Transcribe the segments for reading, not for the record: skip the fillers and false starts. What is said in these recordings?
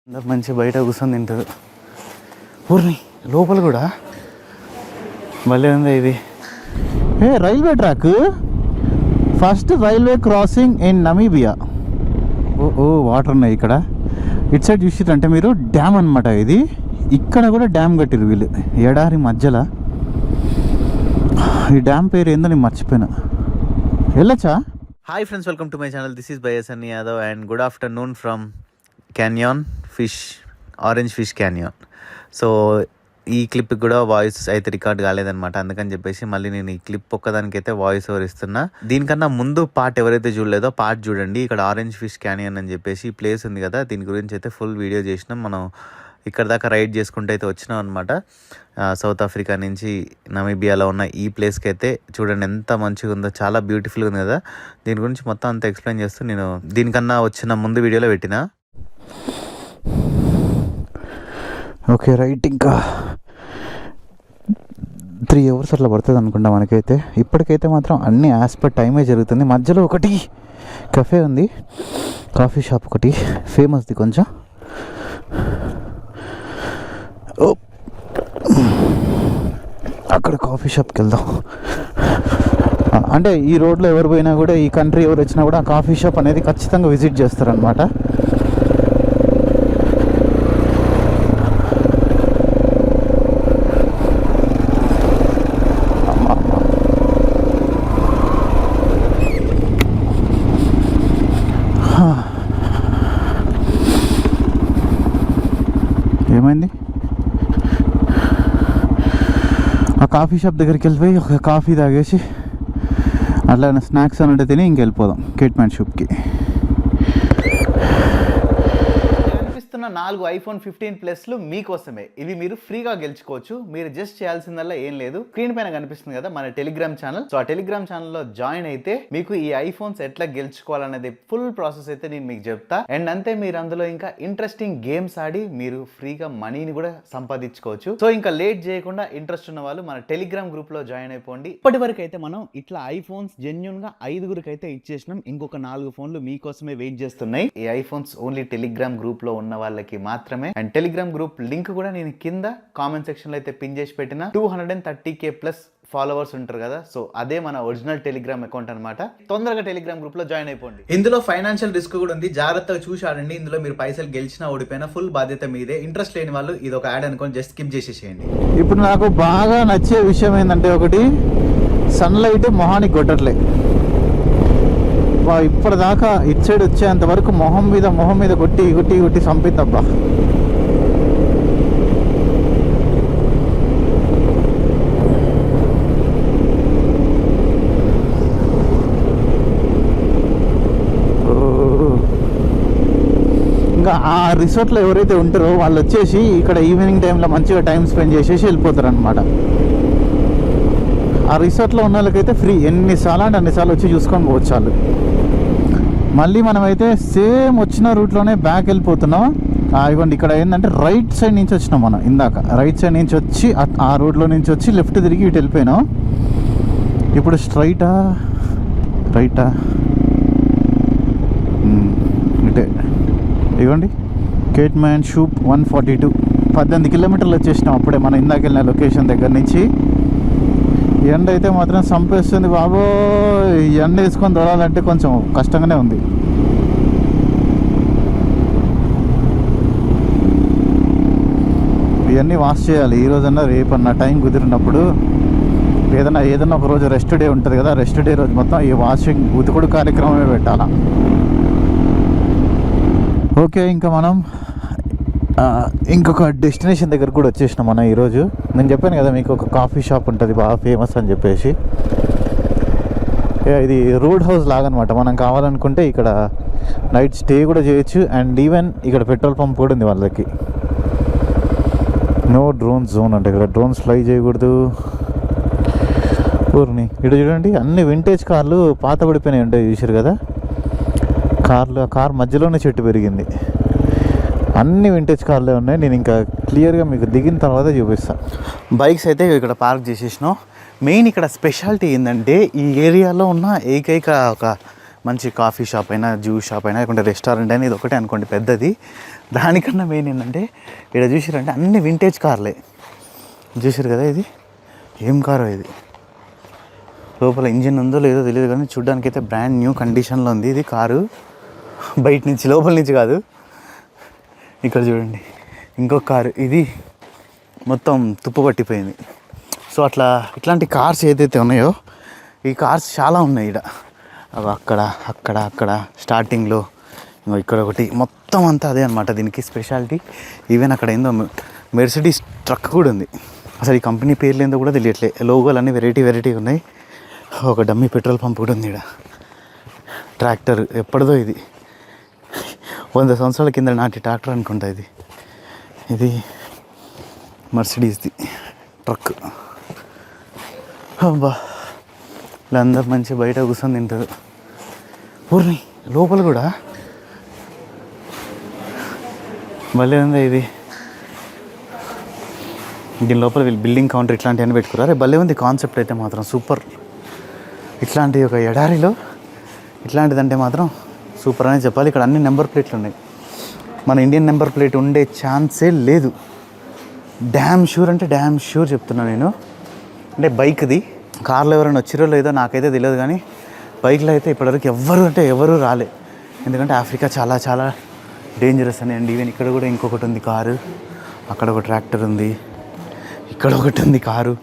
అందరు మంచి బయట కూర్చొని తింటారు. ఊరిని లోపల కూడా భలే ఉంది ఇది. Railway track, first railway crossing in Namibia. ఓ వాటర్ ఉన్నాయి ఇక్కడ. ఇటు సైడ్ చూసిరంటే మీరు డ్యామ్ అనమాట ఇది. ఇక్కడ కూడా డ్యామ్ కట్టిరు వీళ్ళు ఎడారి మధ్యలో. ఈ డ్యామ్ పేరు ఏందో నేను మర్చిపోయినా. వెళ్ళచ్చా? Hi friends, welcome to my channel. This is by Sunny Yadav and good afternoon from canyon fish, orange fish canyon. So ఈ క్లిప్కి కూడా వాయిస్ అయితే రికార్డ్ కాలేదనమాట. అందుకని చెప్పేసి మళ్ళీ నేను ఈ క్లిప్ ఒక్కదానికైతే వాయిస్ ఓవర్ ఇస్తున్నా. దీనికన్నా ముందు పార్ట్ ఎవరైతే చూడలేదో పార్ట్ చూడండి. ఇక్కడ ఆరెంజ్ ఫిష్ క్యాన్యాన్ అని చెప్పేసి ఈ ప్లేస్ ఉంది కదా, దీని గురించి అయితే ఫుల్ వీడియో చేసినాం. మనం ఇక్కడ దాకా రైడ్ చేసుకుంటూ అయితే వచ్చినాం అనమాట. సౌత్ ఆఫ్రికా నుంచి నమీబియాలో ఉన్న ఈ ప్లేస్కి అయితే చూడండి ఎంత మంచిగా ఉందో, చాలా బ్యూటిఫుల్గా ఉంది కదా. దీని గురించి మొత్తం అంతా ఎక్స్ప్లెయిన్ చేస్తూ నేను దీనికన్నా వచ్చిన ముందు వీడియోలో పెట్టినా. ఓకే రైట్, ఇంకా 3 hours అట్లా పడుతుంది అనుకుంటా మనకైతే. ఇప్పటికైతే మాత్రం అన్ని యాజ్ పర్ టైమే జరుగుతుంది. మధ్యలో ఒకటి కఫే ఉంది, కాఫీ షాప్ ఒకటి ఫేమస్ది కొంచెం. అక్కడ కాఫీ షాప్కి వెళ్దాం. అంటే ఈ రోడ్లో ఎవరు పోయినా కూడా, ఈ కంట్రీ ఎవరు వచ్చినా కూడా ఆ కాఫీ షాప్ అనేది ఖచ్చితంగా విజిట్ చేస్తారనమాట. ఏమైంది? ఆ కాఫీ షాప్ దగ్గరికి వెళ్ళిపోయి ఒక కాఫీ తాగేసి అట్లా స్నాక్స్ అని తిని ఇంకెళ్ళిపోదాం కేట్మ్యాన్ షాప్కి. 4 iPhone 15 Plusలు మీకోసమే. ఇవి మీరు ఫ్రీగా గెలుచుకోవచ్చు. మీరు జస్ట్ చేయాల్సిందల్లా ఏం లేదు, స్క్రీన్ పైన కనిపిస్తుంది కదా మన టెలిగ్రామ్ ఛానల్. సో ఆ టెలిగ్రామ్ ఛానల్లో జాయిన్ అయితే మీకు ఈ ఐఫోన్స్ ఎట్లా గెలుచుకోవాలనేది ఫుల్ ప్రాసెస్ అయితే నేను మీకు చెప్తా. అండ్ అంతే, మీరు అందులో ఇంకా ఇంట్రెస్టింగ్ గేమ్స్ ఆడి మీరు ఫ్రీగా మనీని కూడా సంపాదించుకోవచ్చు. సో ఇంకా లేట్ చేయకుండా ఇంట్రెస్ట్ ఉన్న వాళ్ళు మన టెలిగ్రామ్ గ్రూప్ లో జాయిన్ అయిపోండి. ఇప్పటి వరకు అయితే మనం ఇట్లా ఐఫోన్స్ జెన్యూన్ గా 5గురికి అయితే ఇచ్చేసినాం. ఇంకొక 4 ఫోన్లు మీకోసమే వెయిట్ చేస్తున్నాయి. ఈ ఐఫోన్స్ ఓన్లీ టెలిగ్రామ్ గ్రూప్ లో ఉన్న వాళ్ళకి మాత్రమే. అండ్ టెలిగ్రామ్ గ్రూప్ లింక్ కూడా నేను కింద కామెంట్ సెక్షన్ లో అయితే పిన్ చేసి పెట్టిన. 230K ప్లస్ ఫాలోవర్స్ ఉంటారు కదా, సో అదే మన ఒరిజినల్ టెలిగ్రామ్ అకౌంట్ అనమాట. తొందరగా టెలిగ్రామ్ గ్రూప్ లో జాయిన్ అయిపోండి. ఇందులో ఫైనాన్షియల్ రిస్క్ కూడా ఉంది, జాగ్రత్తగా చూసి ఆడండి. ఇందులో మీరు పైసలు గెలిచినా ఓడిపోయినా ఫుల్ బాధ్యత మీదే. ఇంట్రెస్ట్ లేని వాళ్ళు ఇది ఒక యాడ్ అనుకోని జస్ట్ స్కిప్ చేసేసేయండి. ఇప్పుడు నాకు బాగా నచ్చే విషయం ఏంటంటే, ఒకటి సన్లైట్ మొహానికి కొట్టట్లే. ఇప్పటిదాకా ఇటు సైడ్ వచ్చేంత వరకు మొహం మీద కొట్టి చంపిద్దబ్బా. ఇంకా ఆ రిసార్ట్లో ఎవరైతే ఉంటారో వాళ్ళు వచ్చేసి ఇక్కడ ఈవినింగ్ టైంలో మంచిగా టైం స్పెండ్ చేసేసి వెళ్ళిపోతారు అనమాట. ఆ రిసార్ట్లో ఉన్న వాళ్ళకైతే ఫ్రీ, ఎన్నిసార్లు అంటే అన్నిసార్లు వచ్చి చూసుకొని పోవచ్చు వాళ్ళు. మళ్ళీ మనమైతే సేమ్ వచ్చిన రూట్లోనే బ్యాక్ వెళ్ళిపోతున్నాం. ఇవ్వండి, ఇక్కడ ఏంటంటే రైట్ సైడ్ నుంచి వచ్చినాం మనం. ఇందాక రైట్ సైడ్ నుంచి వచ్చి ఆ రోడ్లో నుంచి వచ్చి లెఫ్ట్ తిరిగి ఇటు వెళ్ళిపోయినాం. ఇప్పుడు స్ట్రైటా రైటా? ఇటే ఇవ్వండి. కేట్మ్యాన్ షూప్ 142, 18 కిలోమీటర్లు వచ్చేసినాం అప్పుడే మనం ఇందాక వెళ్ళిన లొకేషన్ దగ్గర నుంచి. ఎండ అయితే మాత్రం చంపేస్తుంది బాబో. ఎండ వేసుకొని దొరాలంటే కొంచెం కష్టంగానే ఉంది. ఇవన్నీ వాష్ చేయాలి ఈరోజన్నా రేపన్నా టైం కుదిరినప్పుడు. ఏదన్నా ఒక రోజు రెస్ట్ డే ఉంటుంది కదా, రెస్ట్ డే రోజు మొత్తం ఈ వాషింగ్ ఉతుకుడు కార్యక్రమమే పెట్టాలా. ఓకే, ఇంకా మనం ఇంకొక డెస్టినేషన్ దగ్గర కూడా వచ్చేసినాం మనం ఈరోజు. నేను చెప్పాను కదా మీకు ఒక కాఫీ షాప్ ఉంటుంది బాగా ఫేమస్ అని చెప్పేసి. ఇది రోడ్ హౌస్ లాగా అనమాట. మనం కావాలనుకుంటే ఇక్కడ నైట్ స్టే కూడా చేయొచ్చు. అండ్ ఈవెన్ ఇక్కడ పెట్రోల్ పంప్ కూడా ఉంది వాళ్ళకి. నో డ్రోన్ జోన్ అంటే ఇక్కడ డ్రోన్స్ ఫ్లై చేయకూడదు. ఊరిని ఇక్కడ చూడండి, అన్ని వింటేజ్ కార్లు పాత పడిపోయినాయి ఉంటాయి చూసారు కదా. కార్ మధ్యలోనే చెట్టు పెరిగింది. అన్ని వింటేజ్ కార్లే ఉన్నాయి. నేను ఇంకా క్లియర్గా మీకు దిగిన తర్వాత చూపిస్తాను. బైక్స్ అయితే ఇక్కడ పార్క్ చేసేసినాం. మెయిన్ ఇక్కడ స్పెషాలిటీ ఏంటంటే, ఈ ఏరియాలో ఉన్న ఏకైక ఒక మంచి కాఫీ షాప్ అయినా జ్యూస్ షాప్ అయినా లేకుంటే రెస్టారెంట్ అయినా ఇది ఒకటే అనుకోండి పెద్దది. దానికన్నా మెయిన్ ఏంటంటే ఇక్కడ చూసారంటే అన్ని వింటేజ్ కార్లే చూసారు కదా. ఇది ఏం కారో ఇది, లోపల ఇంజిన్ ఉందో లేదో తెలియదు కానీ చూడ్డానికి అయితే బ్రాండ్ న్యూ కండిషన్లో ఉంది ఇది కారు. బయట నుంచి లోపల నుంచి కాదు. ఇక్కడ చూడండి ఇంకొక కారు, ఇది మొత్తం తుప్పు పట్టిపోయింది. సో ఇట్లాంటి కార్స్ ఏదైతే ఉన్నాయో ఈ కార్స్ చాలా ఉన్నాయి ఇక్కడ. అవి అక్కడ స్టార్టింగ్లో ఇక్కడ ఒకటి, మొత్తం అంతా అదే అనమాట దీనికి స్పెషాలిటీ. ఈవెన్ అక్కడ ఏందో మెర్సిడీస్ ట్రక్ కూడా ఉంది. అసలు ఈ కంపెనీ పేర్లు ఏందో కూడా తెలియట్లే. లోగోలు అన్నీ వెరైటీ ఉన్నాయి. ఒక డమ్మీ పెట్రోల్ పంప్ కూడా ఉంది ఇక్కడ. ట్రాక్టర్ ఎప్పటిదో ఇది, 100 సంవత్సరాల కింద నాటి ట్రాక్టర్ అనుకుంటా ఇది. ఇది మర్సిడీస్ది ట్రక్. అబ్బా వీళ్ళందరూ మంచి బయట కూర్చొని తింటారు. ఊరిని లోపల కూడా మళ్ళీ ఉందా ఇది. దీని లోపల వీళ్ళు బిల్డింగ్ కౌంటర్ ఇట్లాంటివన్నీ పెట్టుకున్నారు. భలే ఉంది కాన్సెప్ట్ అయితే మాత్రం సూపర్. ఇట్లాంటి ఒక ఎడారిలో ఇట్లాంటిదంటే మాత్రం సూపర్ అనే చెప్పాలి. ఇక్కడ అన్ని నెంబర్ ప్లేట్లు ఉన్నాయి. మన ఇండియన్ నెంబర్ ప్లేట్ ఉండే ఛాన్సే లేదు. డ్యామ్ షూర్ అంటే డ్యామ్ షూర్ చెప్తున్నాను నేను. అంటే బైక్ది, కార్లో ఎవరైనా వచ్చిరో లేదో నాకైతే తెలియదు కానీ బైక్లో అయితే ఇప్పటివరకు ఎవరు రాలే. ఎందుకంటే ఆఫ్రికా చాలా చాలా డేంజరస్ అని అండి. ఈవెన్ ఇక్కడ కూడా ఇంకొకటి ఉంది కారు, అక్కడ ఒక ట్రాక్టర్ ఉంది, ఇక్కడ ఒకటి ఉంది కారు.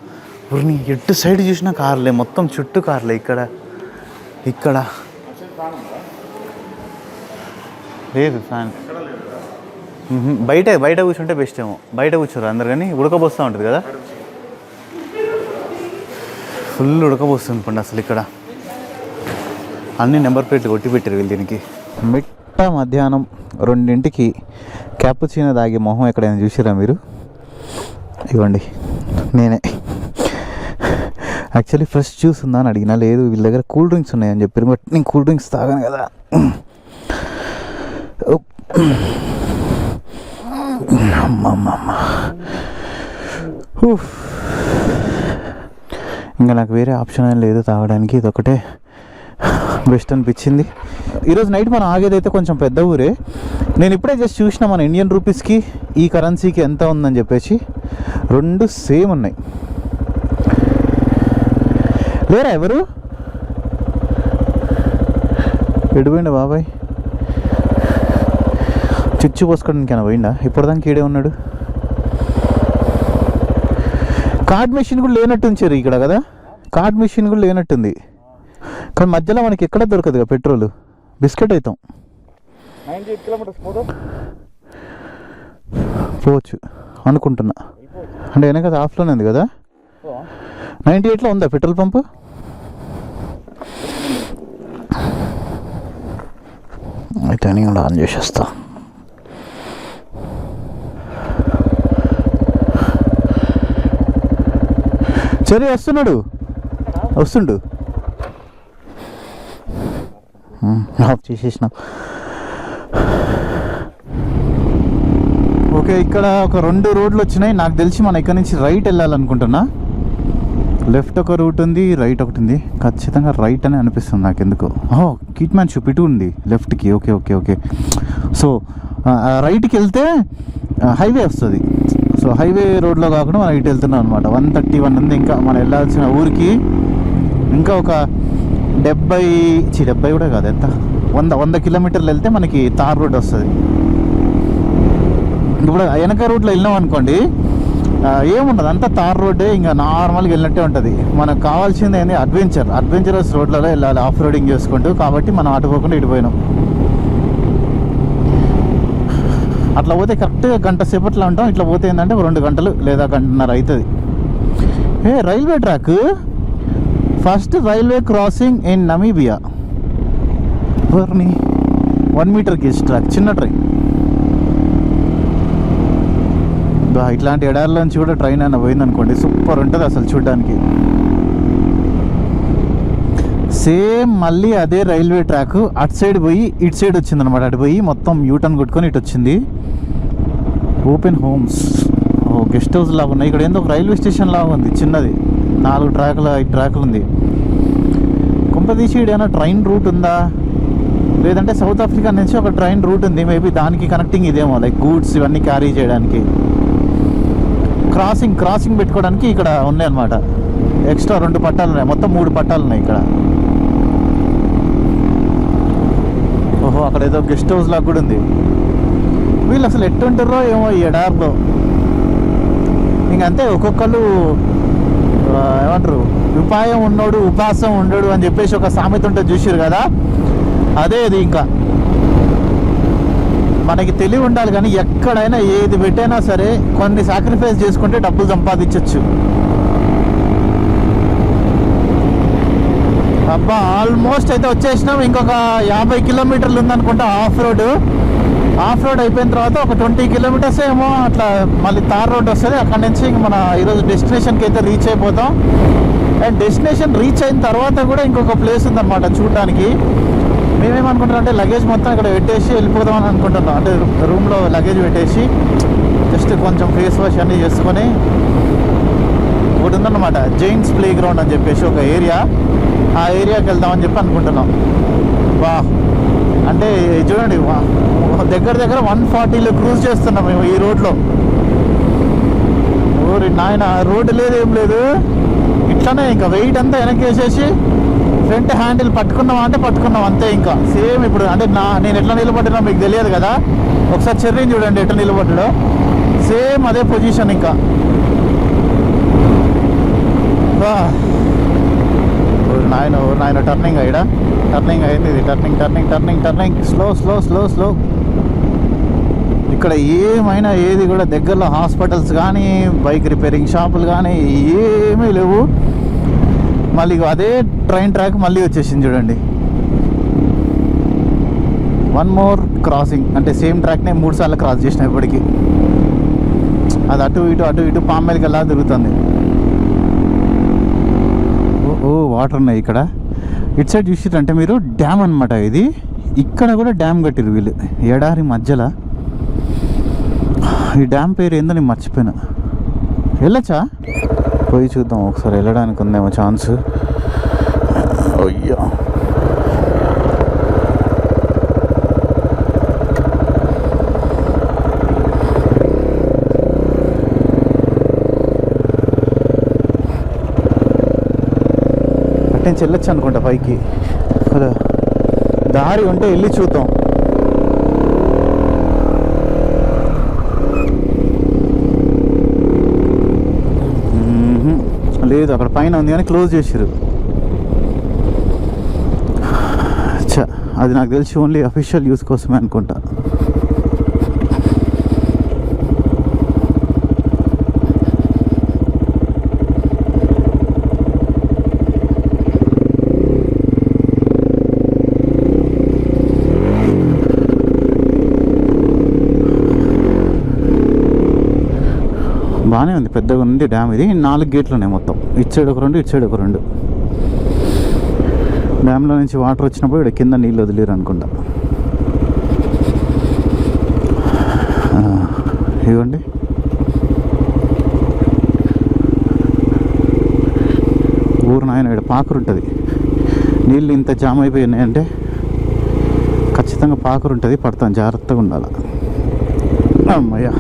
ఊరిని ఎటు సైడ్ చూసినా కార్లే, మొత్తం చుట్టూ కార్లే. ఇక్కడ లేదు ఫ్యాన్. బయట కూర్చుంటే బెస్ట్ ఏమో. బయట కూర్చోరు అందరు కానీ ఉడకబోస్తూ ఉంటుంది కదా, ఫుల్ ఉడకబోస్తుంది పండి అసలు. ఇక్కడ అన్ని నెంబర్ ప్లేట్లు కొట్టి పెట్టారు వీళ్ళు దీనికి. మిట్ట మధ్యాహ్నం 2ంటికి క్యాపుచినో తాగే మొహం ఎక్కడైనా చూసారా మీరు? ఇవ్వండి నేనే. యాక్చువల్లీ ఫ్రెష్ జ్యూస్ ఉందా అని అడిగినా, లేదు వీళ్ళ దగ్గర కూల్ డ్రింక్స్ ఉన్నాయని చెప్పారు. బట్ నేను కూల్ డ్రింక్స్ తాగాను కదా. అమ్మమ్మ ఇంకా నాకు వేరే ఆప్షన్ ఏం లేదు తాగడానికి. ఇది ఒకటే బెస్ట్ అనిపించింది. ఈరోజు నైట్ మనం ఆగేదైతే కొంచెం పెద్ద ఊరే. నేను ఇప్పుడే జస్ట్ చూసిన మన ఇండియన్ రూపీస్కి ఈ కరెన్సీకి ఎంత ఉందని చెప్పేసి 2 సేమ్ ఉన్నాయి. లేరా ఎవరు ఎడిపోయిండా బాబాయ్? చిచ్చు పోసుకోవడానికైనా పోయిండా? ఇప్పటిదానికి ఈడే ఉన్నాడు. కార్డ్ మెషిన్ కూడా లేనట్టు ఉంచారు ఇక్కడ కదా. కార్డ్ మెషిన్ కూడా లేనట్టుంది. కానీ మధ్యలో మనకి ఎక్కడ దొరకదు కదా పెట్రోల్. బిస్కెట్ అవుతాం. 98 కిలోమీటర్స్ పోవచ్చు అనుకుంటున్నా. అంటే వెనక ఆఫ్లోనే ఉంది కదా. 98లో ఉందా పెట్రోల్ పంపు? అయితే నేను కూడా ఆన్ చేసేస్తా. సరే వస్తుండు ఆఫ్ చేసేసిన. ఓకే, ఇక్కడ ఒక 2 రోడ్లు వచ్చినాయి. నాకు తెలిసి మనం ఇక్కడ నుంచి రైట్ వెళ్ళాలనుకుంటున్నా. లెఫ్ట్ ఒక రూట్ ఉంది, రైట్ ఒకటి ఉంది. ఖచ్చితంగా రైట్ అని అనిపిస్తుంది నాకు ఎందుకో. కిట్మ్యాన్ షూప్ ఇటు ఉంది లెఫ్ట్కి. ఓకే. సో రైట్కి వెళ్తే హైవే వస్తుంది. సో హైవే రోడ్లో కాకుండా మనం ఇటు వెళ్తున్నాం అనమాట. 131 ఉంది ఇంకా మనం వెళ్ళాల్సిన ఊరికి. ఇంకా ఒక 70 కూడా కాదు, ఎంత 100 కిలోమీటర్లు వెళ్తే మనకి తార్ రోడ్ వస్తుంది. ఇప్పుడు వెనక రూట్లో వెళ్ళినాం అనుకోండి, ఏముండదు, అంతా తార్ రోడ్డే. ఇంకా నార్మల్గా వెళ్ళినట్టే ఉంటుంది. మనకు కావాల్సింది ఏంటి, అడ్వెంచరస్ రోడ్లలో వెళ్ళాలి ఆఫ్ రోడింగ్ చేసుకుంటూ. కాబట్టి మనం అటు పోకుండా ఇటు పోయినాం. అట్లా పోతే కరెక్ట్గా గంట సేపట్లో ఉంటాం. ఇట్లా పోతే ఏంటంటే 2 గంటలు లేదా 1.5 అవుతుంది. Railway track, first railway crossing in Namibia. 1 metre gauge track, చిన్న ట్రైన్. ఇట్లాంటి ఎడారిలోంచి కూడా ట్రైన్ అయినా పోయిందనుకోండి, సూపర్ ఉంటుంది అసలు చూడడానికి. సేమ్ మళ్ళీ అదే రైల్వే ట్రాక్ అటు సైడ్ పోయి ఇటు సైడ్ వచ్చిందనమాట. అటు పోయి మొత్తం యూటర్న్ కొట్టుకొని ఇటు వచ్చింది. ఓపెన్ హోమ్స్, గెస్ట్ హౌస్ లాగా ఉన్నాయి. ఇక్కడ ఏందో ఒక రైల్వే స్టేషన్ లాగా ఉంది చిన్నది. 4 ట్రాకులు 5 ట్రాకులు ఉంది. కుంపదీసి ఏమైనా ట్రైన్ రూట్ ఉందా లేదంటే సౌత్ ఆఫ్రికా నుంచి ఒక ట్రైన్ రూట్ ఉంది, మేబీ దానికి కనెక్టింగ్ ఇదేమో, లైక్ గూడ్స్ ఇవన్నీ క్యారీ చేయడానికి. క్రాసింగ్ పెట్టుకోవడానికి ఇక్కడ ఉన్నాయి అనమాట. ఎక్స్ట్రా 2 పట్టాలు ఉన్నాయి, మొత్తం 3 పట్టాలు ఉన్నాయి ఇక్కడ. ఓహో, అక్కడ ఏదో గెస్ట్ హౌస్ లాగా కూడా ఉంది. వీళ్ళు అసలు ఎట్టుంటారో ఏమో ఈ ఎడార్లో. ఇంకంతే, ఒక్కొక్కళ్ళు ఏమంటారు, ఉపాయం ఉన్నోడు ఉపాసం ఉండడు అని చెప్పేసి ఒక సామెత ఉంటుంది, చూసిరు కదా, అదే ఇది. ఇంకా మనకి తెలివి ఉండాలి, కానీ ఎక్కడైనా ఏది పెట్టైనా సరే కొన్ని సాక్రిఫైస్ చేసుకుంటే డబ్బులు సంపాదించవచ్చు. అబ్బా, ఆల్మోస్ట్ అయితే వచ్చేసినాం. ఇంకొక 50 కిలోమీటర్లు ఉందనుకుంటా ఆఫ్ రోడ్ అయిపోయిన తర్వాత ఒక 20 కిలోమీటర్స్ ఏమో అట్లా మళ్ళీ తార్ రోడ్ వస్తుంది. అక్కడ నుంచి మన ఈరోజు డెస్టినేషన్కి అయితే రీచ్ అయిపోతాం. అండ్ డెస్టినేషన్ రీచ్ అయిన తర్వాత కూడా ఇంకొక ప్లేస్ ఉందన్నమాట చూడడానికి. మేమేమనుకుంటున్నాం అంటే లగేజ్ మొత్తం ఇక్కడ పెట్టేసి వెళ్ళిపోదాం అని అనుకుంటున్నాం. అంటే రూమ్లో లగేజ్ పెట్టేసి జస్ట్ కొంచెం ఫేస్ వాష్ అన్నీ చేసుకొని, ఒకటి ఉందన్నమాట జైంట్స్ ప్లే గ్రౌండ్ అని చెప్పేసి ఒక ఏరియా, ఆ ఏరియాకి వెళ్దామని చెప్పి అనుకుంటున్నాం. వా, అంటే చూడండి, దగ్గర 140లో క్రూజ్ చేస్తున్నాం మేము ఈ రోడ్లో. ఓరి నాయన, రోడ్డు లేదు ఏం లేదు, ఇట్లానే ఇంకా వెయిట్ అంతా వెనక్కి వేసేసి ఫ్రంట్ హ్యాండిల్ పట్టుకున్నాం అంటే పట్టుకున్నాం అంతే. ఇంకా సేమ్ ఇప్పుడు అంటే నేను ఎట్లా నిలబడినా మీకు తెలియదు కదా, ఒకసారి చెర్రీని చూడండి ఎట్లా నిలబడ్డాడో, సేమ్ అదే పొజిషన్. ఇంకా నాయన టర్నింగ్ అయ్యా, టర్నింగ్ అయింది ఇది. Turning slow. ఇక్కడ ఏమైనా ఏది కూడా దగ్గరలో హాస్పిటల్స్ కానీ బైక్ రిపేరింగ్ షాపులు కానీ ఏమీ లేవు. మళ్ళీ అదే ట్రైన్ ట్రాక్ మళ్ళీ వచ్చేసింది చూడండి. 1 more క్రాసింగ్, అంటే సేమ్ ట్రాక్నే 3 సార్లు క్రాస్ చేసిన ఇప్పటికి. అది అటు ఇటు పామ్మేలకి అలా తిరుగుతుంది. ఓ వాటర్ ఉన్నాయి ఇక్కడ. ఇటు సైడ్ చూసిరంటే మీరు డ్యామ్ అనమాట ఇది. ఇక్కడ కూడా డ్యామ్ కట్టిరు వీళ్ళు ఎడారి మధ్యలో. ఈ డ్యామ్ పేరు ఏందో నేను మర్చిపోయినా. వెళ్ళచ్చా? పోయి చూద్దాం ఒకసారి, వెళ్ళడానికి ఉందేమో ఛాన్స్. అయ్యా, అట్టే వెళ్ళొచ్చు అనుకుంటా పైకి కదా, దారి ఉంటే వెళ్ళి చూద్దాం. లేదు, అక్కడ పైన ఉంది కానీ క్లోజ్ చేసారు. అది నాకు తెలిసి ఓన్లీ అఫీషియల్ యూస్ కోసమే అనుకుంటా. బాగానే ఉంది, పెద్దగా ఉంది డ్యామ్ ఇది. 4 గేట్లు ఉన్నాయి మొత్తం, ఇటు సైడ్ ఒక 2, ఇటు సైడ్ ఒక 2. డ్యామ్లో నుంచి వాటర్ వచ్చినప్పుడు ఇక్కడ కింద నీళ్ళు వదిలేరు అనుకుంటా. ఇవ్వండి, ఊరు నాయన ఇక్కడ పాకురు ఉంటుంది. నీళ్ళు ఇంత జామ్ అయిపోయినాయంటే ఖచ్చితంగా పాకురు ఉంటుంది, పడతాం, జాగ్రత్తగా ఉండాలి. అమ్మయ్యా,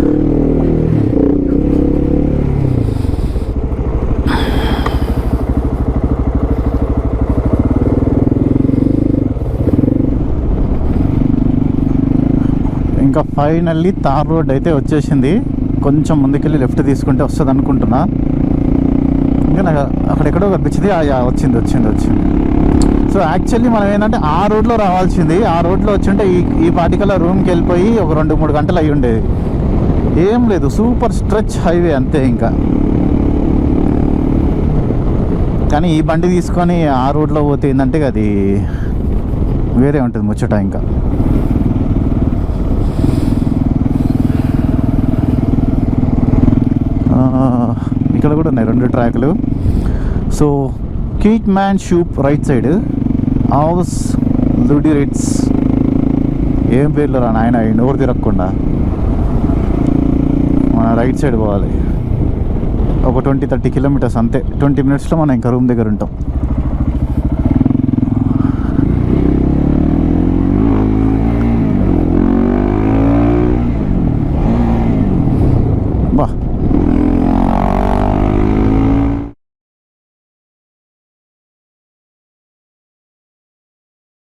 ఇంకా ఫైనల్లీ తార్ రోడ్ అయితే వచ్చేసింది. కొంచెం ముందుకెళ్ళి లెఫ్ట్ తీసుకుంటే వస్తుంది అనుకుంటున్నా. ఇంకా నాకు అక్కడెక్కడో కనిపించింది, వచ్చింది. సో యాక్చువల్లీ మనం ఏంటంటే ఆ రోడ్లో రావాల్సింది. ఆ రోడ్లో వచ్చింటే ఈ పాటికల్లా రూమ్కి వెళ్ళిపోయి ఒక 2-3 గంటలు అయ్యి ఉండేది. ఏం లేదు, సూపర్ స్ట్రెచ్ హైవే అంతే. ఇంకా కానీ ఈ బండి తీసుకొని ఆ రోడ్లో పోతే ఏంటంటే అది వేరే ఉంటుంది ముచ్చట. ఇంకా ఇక్కడ కూడా ఉన్నాయి 2 ట్రాక్లు. సో కీట్ మ్యాన్ షూప్ రైట్ సైడ్, హౌస్ లుడిరిట్స్, ఏం పేర్లు రా నాయన, నోరు తిరగకుండా మన రైట్ సైడ్ పోవాలి. ఒక 20-30 కిలోమీటర్స్ అంతే. 20 మినిట్స్లో మనం ఇంకా రూమ్ దగ్గర ఉంటాం.